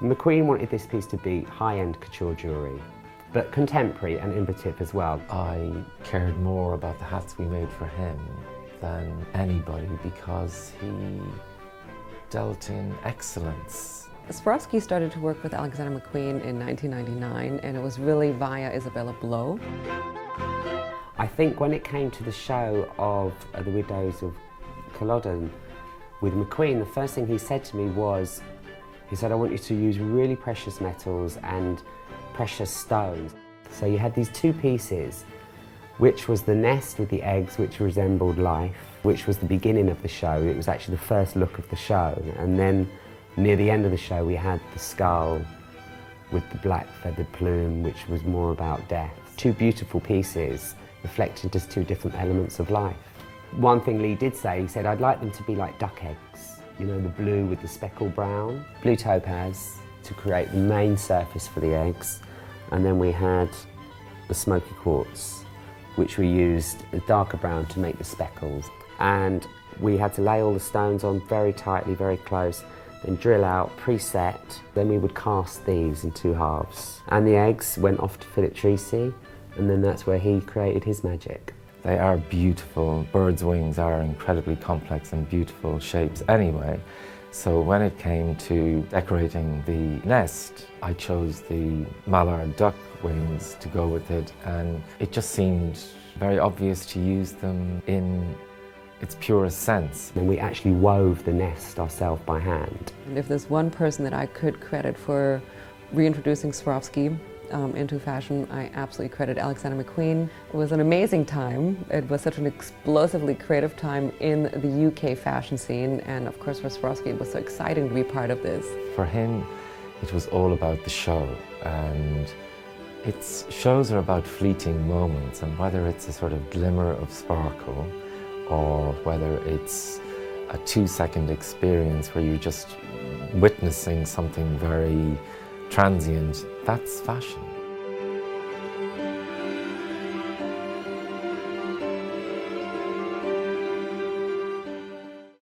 McQueen wanted this piece to be high-end couture jewellery, but contemporary and innovative as well. I cared more about the hats we made for him than anybody because he dealt in excellence. Swarovski started to work with Alexander McQueen in 1999, and it was really via Isabella Blow. I think when it came to the show of The Widows of Culloden with McQueen, the first thing he said to me was, he said, I want you to use really precious metals and precious stones. So you had these two pieces, which was the nest with the eggs, which resembled life, which was the beginning of the show. It was actually the first look of the show. And then near the end of the show, we had the skull with the black feathered plume, which was more about death. Two beautiful pieces reflecting just two different elements of life. One thing Lee did say, he said, I'd like them to be like duck eggs. You know, the blue with the speckled brown, blue topaz to create the main surface for the eggs. And then we had the smoky quartz, which we used a darker brown to make the speckles. And we had to lay all the stones on very tightly, very close, then drill out, preset. Then we would cast these in two halves. And the eggs went off to Philip Treacy, and then that's where he created his magic. They are beautiful. Birds' wings are incredibly complex and beautiful shapes anyway. So when it came to decorating the nest, I chose the mallard duck wings to go with it, and it just seemed very obvious to use them in its purest sense. And we actually wove the nest ourselves by hand. And if there's one person that I could credit for reintroducing Swarovski into fashion, I absolutely credit Alexander McQueen. It was an amazing time. It was such an explosively creative time in the UK fashion scene, and of course for Swarovski it was so exciting to be part of this. For him, it was all about the show, and its shows are about fleeting moments, and whether it's a sort of glimmer of sparkle or whether it's a 2-second experience where you're just witnessing something very transient, that's fashion.